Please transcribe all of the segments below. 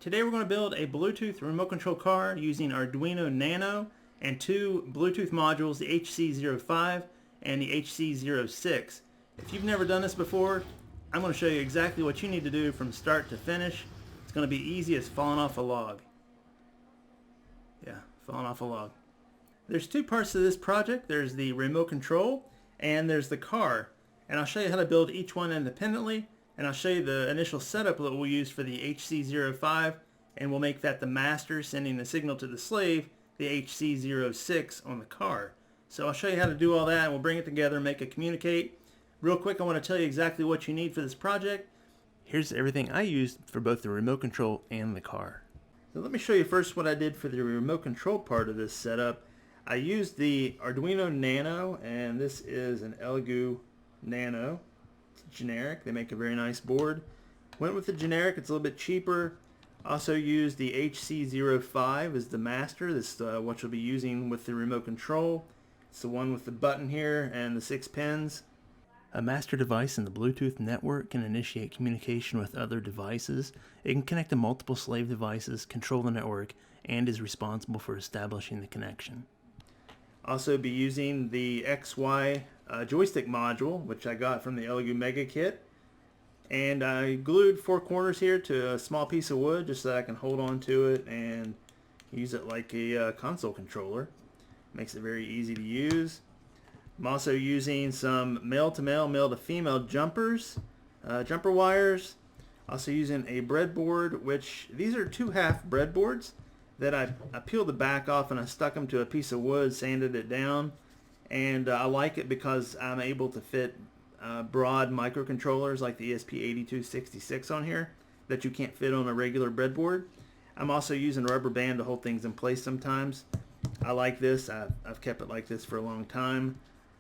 Today we're going to build a Bluetooth remote control car using Arduino Nano and two Bluetooth modules, the HC05 and the HC06. If you've never done this before, I'm going to show you exactly what you need to do from start to finish. It's going to be easy as falling off a log. Yeah, falling off a log. There's two parts to this project. There's the remote control and there's the car. And I'll show you how to build each one independently. And I'll show you the initial setup that we'll use for the HC05, and we'll make that the master sending the signal to the slave, the HC06 on the car. So I'll show you how to do all that, and we'll bring it together and make it communicate. Real quick, I want to tell you exactly what you need for this project. Here's everything I used for both the remote control and the car. So let me show you first what I did for the remote control part of this setup. I used the Arduino Nano, and this is an Arduino Nano. Generic. They make a very nice board. Went with the generic. It's a little bit cheaper. Also used the HC05 as the master. This is what you'll be using with the remote control. It's the one with the button here and the 6 pins. A master device in the Bluetooth network can initiate communication with other devices. It can connect to multiple slave devices, control the network, and is responsible for establishing the connection. Also be using the XY joystick module, which I got from the Elegoo Mega Kit, and I glued 4 corners here to a small piece of wood just so that I can hold on to it and use it like a console controller. Makes it very easy to use. I'm also using some male-to-male, male-to-female jumpers, jumper wires. Also using a breadboard, which these are 2-half breadboards that I peeled the back off and I stuck them to a piece of wood, sanded it down. And I like it because I'm able to fit broad microcontrollers like the ESP8266 on here that you can't fit on a regular breadboard. I'm also using a rubber band to hold things in place sometimes. I like this. I've kept it like this for a long time.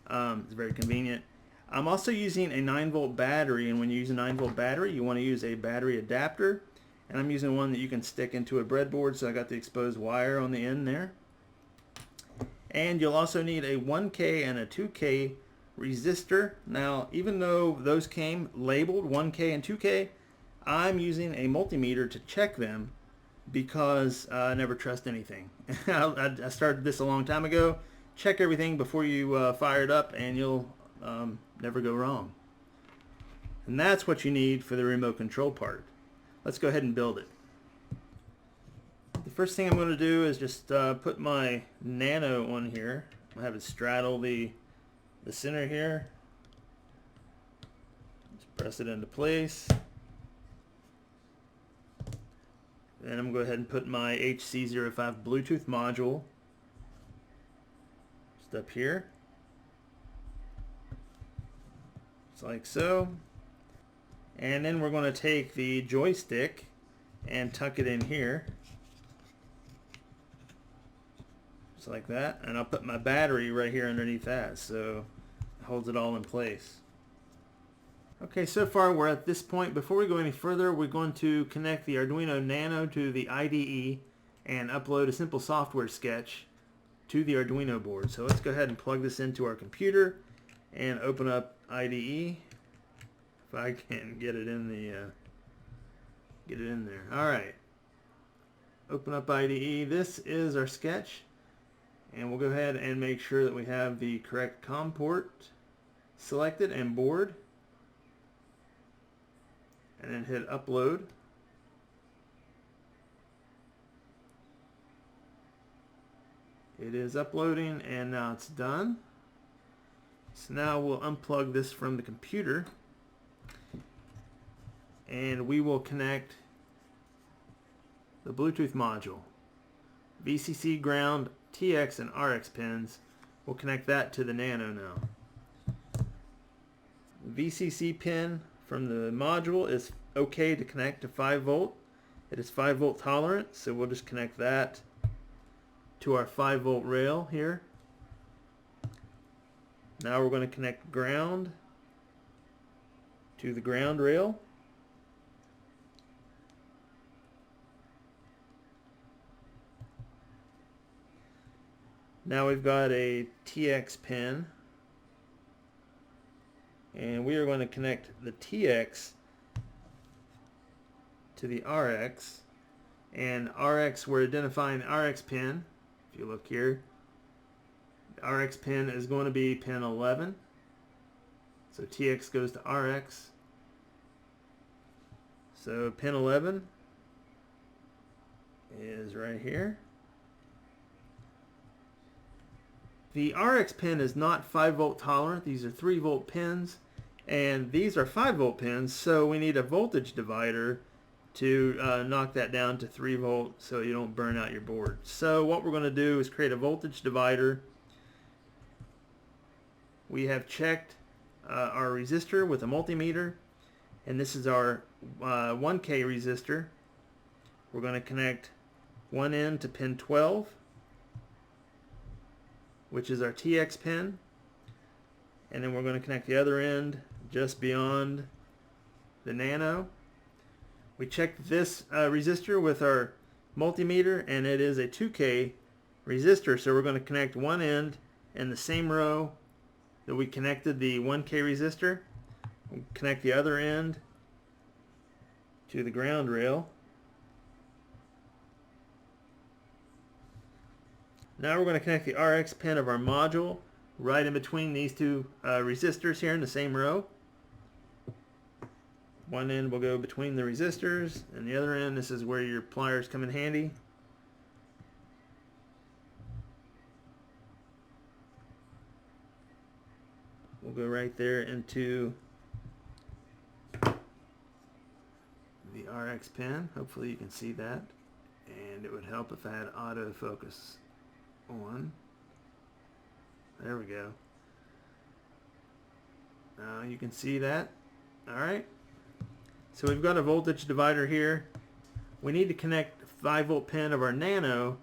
It's very convenient. I'm also using a 9-volt battery, and when you use a 9-volt battery, you want to use a battery adapter. And I'm using one that you can stick into a breadboard, so I got the exposed wire on the end there. And you'll also need a 1K and a 2K resistor. Now, even though those came labeled 1K and 2K, I'm using a multimeter to check them because I never trust anything. I started this a long time ago. Check everything before you fire it up and you'll never go wrong. And that's what you need for the remote control part. Let's go ahead and build it. The first thing I'm going to do is just put my Nano on here. I'll have it straddle the center here. Just press it into place. Then I'm going to go ahead and put my HC05 Bluetooth module just up here. Just like so. And then we're going to take the joystick and tuck it in here. Just like that, and I'll put my battery right here underneath that so it holds it all in place. Okay, so far we're at this point. Before we go any further, we're going to connect the Arduino Nano to the IDE and upload a simple software sketch to the Arduino board. So let's go ahead and plug this into our computer and open up IDE. If I can get it in there. All right. Open up IDE. This is our sketch. And we'll go ahead and make sure that we have the correct COM port selected and board. And then hit upload. It is uploading and now it's done. So now we'll unplug this from the computer and we will connect the Bluetooth module. VCC, ground, TX and RX pins. We'll connect that to the Nano now. The VCC pin from the module is okay to connect to 5 volt. It is 5 volt tolerant, so we'll just connect that to our 5 volt rail here. Now we're going to connect ground to the ground rail. Now we've got a TX pin, and we are going to connect the TX to the RX And RX, we're identifying the RX pin. If you look here, the RX pin is going to be pin 11. So TX goes to RX. So pin 11 is right here. The RX pin is not 5 volt tolerant. These are 3 volt pins, and these are 5 volt pins, so we need a voltage divider to knock that down to 3 volt so you don't burn out your board. So what we're going to do is create a voltage divider. We have checked our resistor with a multimeter, and this is our 1K resistor. We're going to connect one end to pin 12, which is our TX pin, and then we're going to connect the other end just beyond the Nano. We checked this resistor with our multimeter, and it is a 2K resistor, so we're going to connect one end in the same row that we connected the 1K resistor. We'll connect the other end to the ground rail. Now we're going to connect the RX pin of our module right in between these two resistors here in the same row. One end will go between the resistors, and the other end, this is where your pliers come in handy. We'll go right there into the RX pin. Hopefully you can see that, and it would help if I had autofocus on. There we go. Now you can see that. Alright, so we've got a voltage divider here. We need to connect the 5 volt pin of our Nano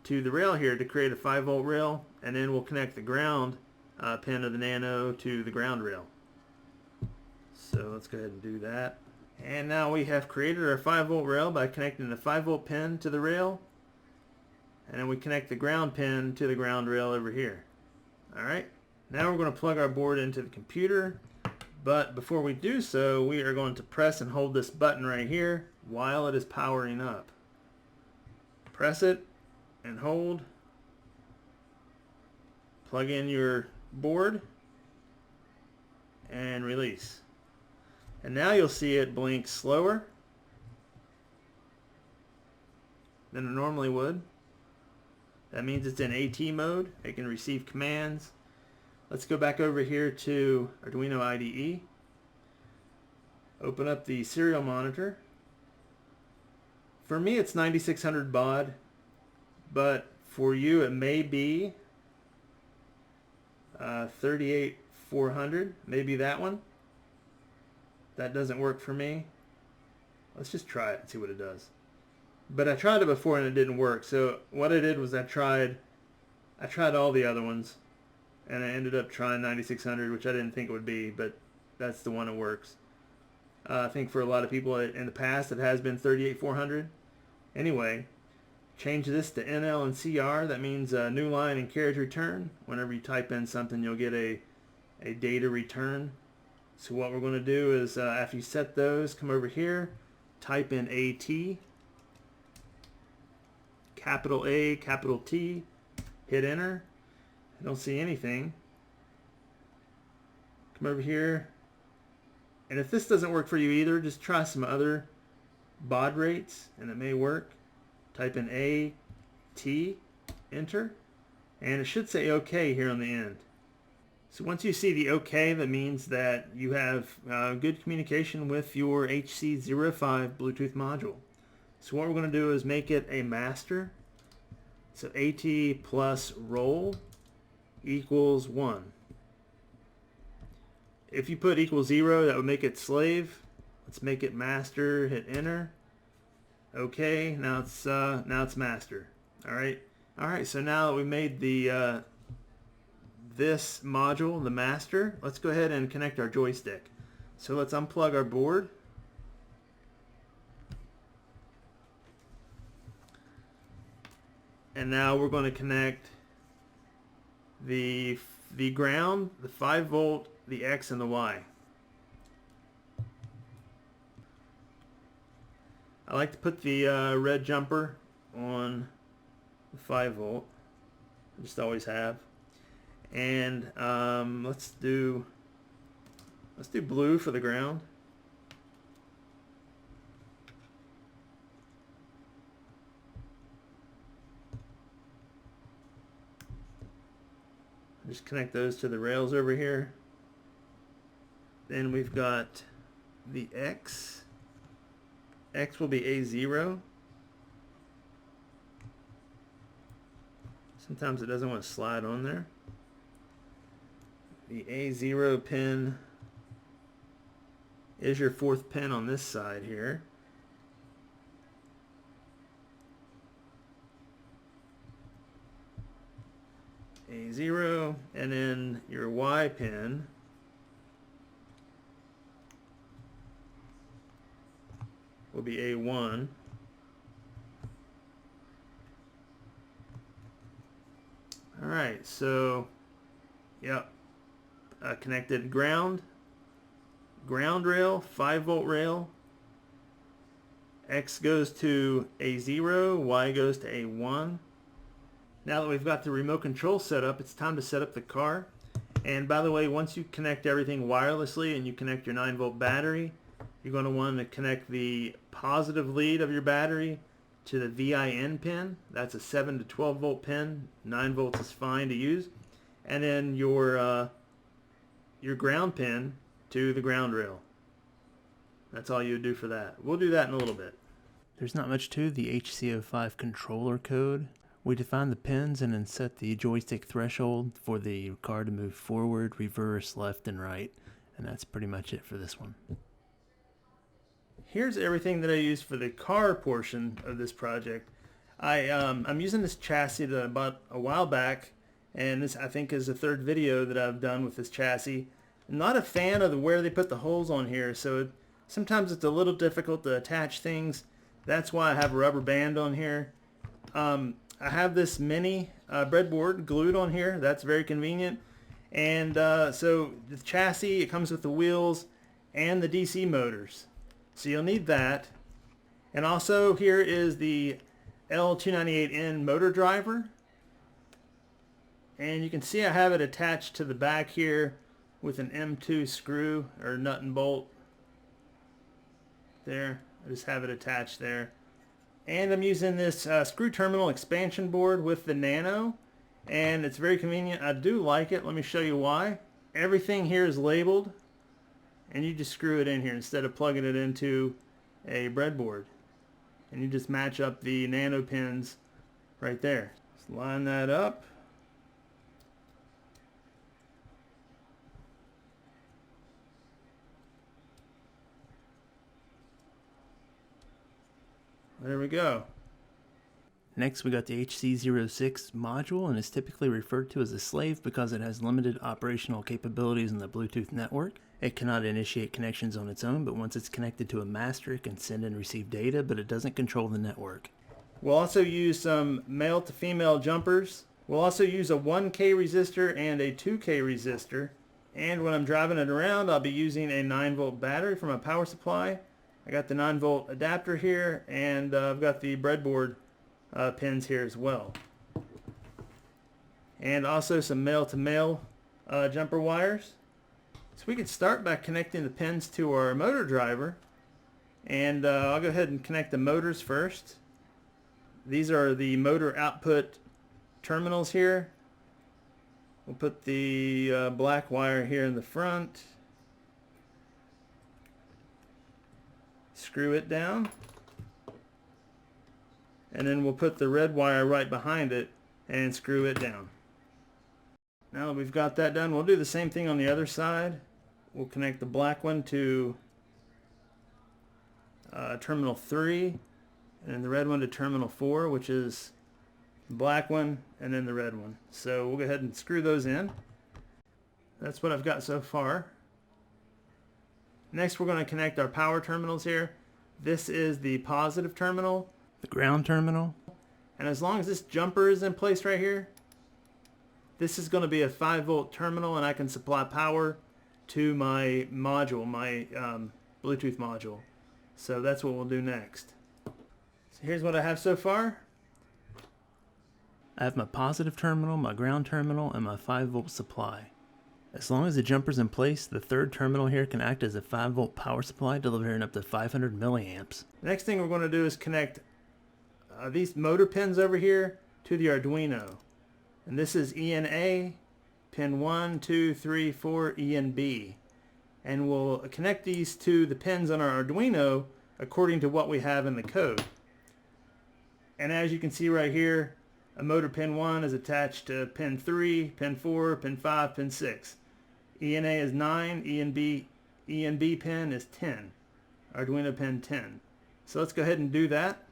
to the rail here to create a 5 volt rail, and then we'll connect the ground pin of the Nano to the ground rail. So let's go ahead and do that. And now we have created our 5 volt rail by connecting the 5 volt pin to the rail, and then we connect the ground pin to the ground rail over here. Alright, now we're going to plug our board into the computer, but before we do so, we are going to press and hold this button right here while it is powering up. Press it and hold. Plug in your board and release. And now you'll see it blink slower than it normally would. That means it's in AT mode. It can receive commands. Let's go back over here to Arduino IDE. Open up the serial monitor. For me it's 9600 baud, but for you it may be 38400, maybe that one. That doesn't work for me. Let's just try it and see what it does. But I tried it before and it didn't work. So what I did was I tried all the other ones, and I ended up trying 9600, which I didn't think it would be, but that's the one that works. I think for a lot of people in the past it has been 38400. Anyway, change this to NL and CR. That means new line and carriage return. Whenever you type in something, you'll get a data return. So what we're going to do is after you set those, come over here, type in AT, capital A, capital T, hit enter. I don't see anything. Come over here, and if this doesn't work for you either, just try some other baud rates and it may work. Type in A, T, enter, and it should say OK here on the end. So once you see the OK, that means that you have good communication with your HC05 Bluetooth module. So what we're going to do is make it a master. So AT plus roll equals 1. If you put equals 0, that would make it slave. Let's make it master, hit enter. Okay, now it's master. Alright, so now that we made the this module, the master, let's go ahead and connect our joystick. So let's unplug our board. And now we're going to connect the ground, the 5 volt, the X, and the Y. I like to put the red jumper on the 5 volt. I just always have. And let's do blue for the ground. Just connect those to the rails over here. Then we've got the X. X will be A0. Sometimes it doesn't want to slide on there. The A0 pin is your 4th pin on this side here. A0, and then your Y pin will be A1. Alright, so yep, connected ground rail, 5 volt rail. X goes to A0, Y goes to A1. Now that we've got the remote control set up, it's time to set up the car. And by the way, once you connect everything wirelessly and you connect your 9 volt battery, you're going to want to connect the positive lead of your battery to the VIN pin. That's a 7 to 12 volt pin. 9 volts is fine to use. And then your ground pin to the ground rail. That's all you would do for that. We'll do that in a little bit. There's not much to the HC05 controller code. We define the pins and then set the joystick threshold for the car to move forward, reverse, left, and right. And that's pretty much it for this one. Here's everything that I used for the car portion of this project. I'm using this chassis that I bought a while back, and this I think is the 3rd video that I've done with this chassis. I'm not a fan of where they put the holes on here, so sometimes it's a little difficult to attach things. That's why I have a rubber band on here. I have this mini breadboard glued on here. That's very convenient. And so the chassis, it comes with the wheels and the DC motors. So you'll need that. And also here is the L298N motor driver. And you can see I have it attached to the back here with an M2 screw or nut and bolt. There, I just have it attached there. And I'm using this screw terminal expansion board with the Nano, and it's very convenient. I do like it. Let me show you why. Everything here is labeled, and you just screw it in here instead of plugging it into a breadboard. And you just match up the Nano pins right there. Just line that up. There we go. Next we got the HC06 module, and it's typically referred to as a slave because it has limited operational capabilities in the Bluetooth network. It cannot initiate connections on its own, but once it's connected to a master it can send and receive data, but it doesn't control the network. We'll also use some male to female jumpers. We'll also use a 1K resistor and a 2K resistor. And when I'm driving it around, I'll be using a 9 volt battery from a power supply. I got the 9 volt adapter here, and I've got the breadboard pins here as well. And also some male to male jumper wires. So we can start by connecting the pins to our motor driver. And I'll go ahead and connect the motors first. These are the motor output terminals here. We'll put the black wire here in the front. Screw it down, and then we'll put the red wire right behind it and screw it down. Now that we've got that done, we'll do the same thing on the other side. We'll connect the black one to terminal 3, and then the red one to terminal 4, which is the black one and then the red one. So we'll go ahead and screw those in. That's what I've got so far. Next we're going to connect our power terminals here. This is the positive terminal, the ground terminal, and as long as this jumper is in place right here, this is going to be a 5 volt terminal, and I can supply power to my module, my Bluetooth module. So that's what we'll do next. So here's what I have so far. I have my positive terminal, my ground terminal, and my 5-volt supply. As long as the jumper's in place, the third terminal here can act as a 5-volt power supply, delivering up to 500 milliamps. The next thing we're going to do is connect these motor pins over here to the Arduino. And this is ENA, pin 1, 2, 3, 4, ENB. And we'll connect these to the pins on our Arduino according to what we have in the code. And as you can see right here, a motor pin 1 is attached to pin 3, pin 4, pin 5, pin 6. ENA is 9, ENB pin is 10. Arduino pin 10. So let's go ahead and do that.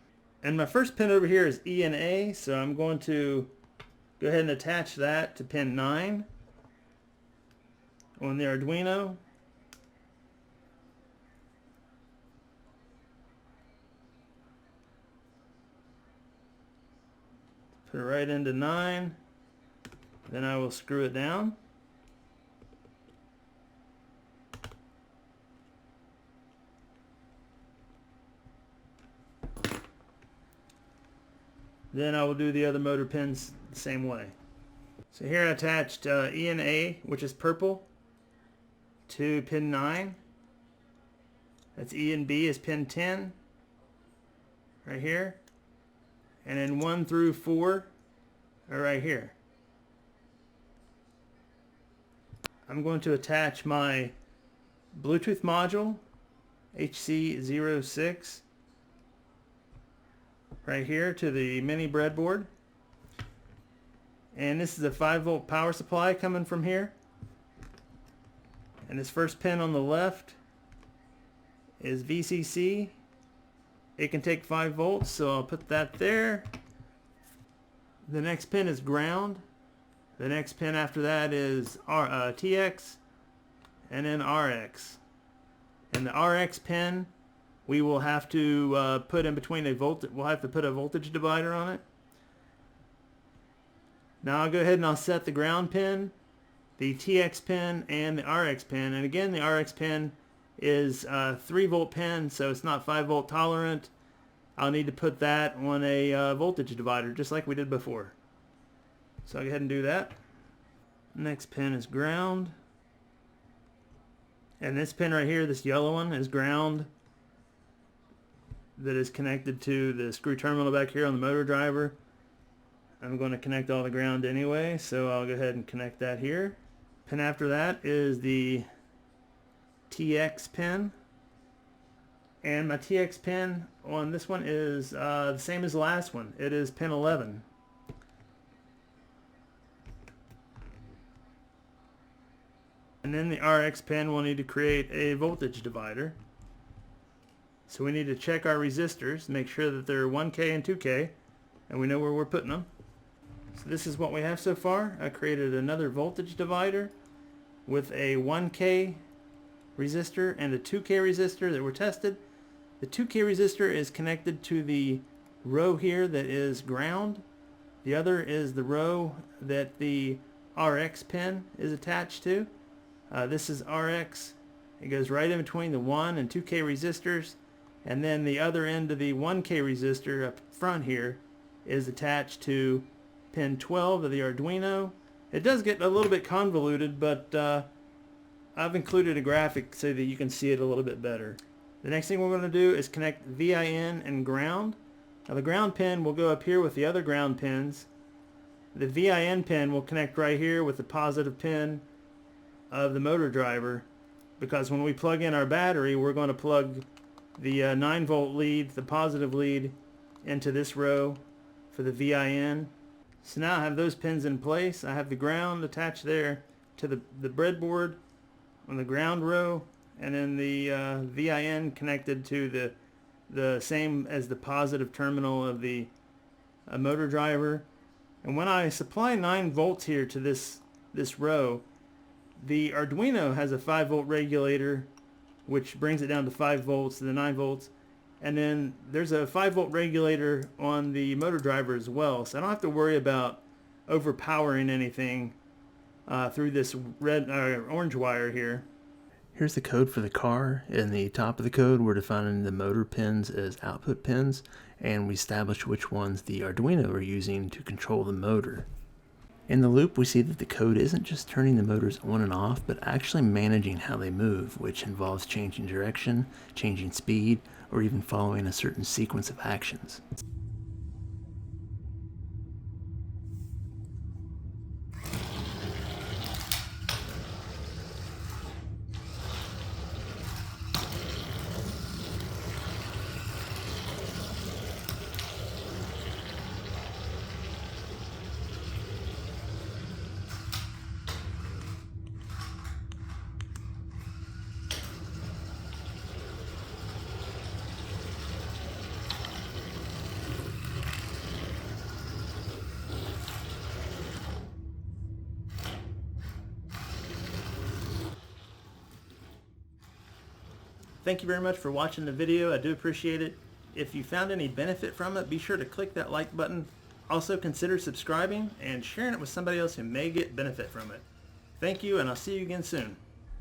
And my first pin over here is ENA, so I'm going to go ahead and attach that to pin 9 on the Arduino. Put it right into 9. Then I will screw it down. Then I will do the other motor pins the same way. So here I attached ENA, which is purple, to pin 9. That's ENB is pin 10, right here. And then 1 through 4 are right here. I'm going to attach my Bluetooth module, HC06, right here to the mini breadboard. And this is a 5-volt power supply coming from here. And this first pin on the left is VCC. It can take 5 volts, so I'll put that there. The next pin is ground. The next pin after that is TX, and then RX. And the RX pin, we will have to put in between we'll have to put a voltage divider on it. Now I'll go ahead and I'll set the ground pin, the TX pin, and the RX pin. And again, the RX pin is a 3-volt pin, so it's not 5-volt tolerant. I'll need to put that on a voltage divider, just like we did before. So I'll go ahead and do that. Next pin is ground. And this pin right here, this yellow one, is ground. That is connected to the screw terminal back here on the motor driver. I'm going to connect all the ground anyway, so I'll go ahead and connect that here. Pin after that is the TX pin. And my TX pin on this one is the same as the last one. It is pin 11. And then the RX pin will need to create a voltage divider. So we need to check our resistors, make sure that they're 1K and 2K, and we know where we're putting them. So this is what we have so far. I created another voltage divider with a 1K resistor and a 2K resistor that were tested. The 2K resistor is connected to the row here that is ground. The other is the row that the RX pin is attached to. This is RX. It goes right in between the 1 and 2K resistors. And then the other end of the 1K resistor up front here is attached to pin 12 of the Arduino. It does get a little bit convoluted, but I've included a graphic so that you can see it a little bit better. The next thing we're going to do is connect VIN and ground. Now the ground pin will go up here with the other ground pins. The VIN pin will connect right here with the positive pin of the motor driver, because when we plug in our battery, we're going to plug the 9-volt lead, the positive lead, into this row for the VIN. So now I have those pins in place. I have the ground attached there to the breadboard on the ground row, and then the VIN connected to the same as the positive terminal of the motor driver. And when I supply 9 volts here to this row, the Arduino has a 5-volt regulator, which brings it down to 5 volts to the 9 volts. And then there's a 5-volt regulator on the motor driver as well, so I don't have to worry about overpowering anything through this orange wire here. Here's the code for the car. In the top of the code, we're defining the motor pins as output pins, and we establish which ones the Arduino are using to control the motor. In the loop, we see that the code isn't just turning the motors on and off, but actually managing how they move, which involves changing direction, changing speed, or even following a certain sequence of actions. Thank you very much for watching the video. I do appreciate it. If you found any benefit from it, be sure to click that like button. Also consider subscribing and sharing it with somebody else who may get benefit from it. Thank you, and I'll see you again soon.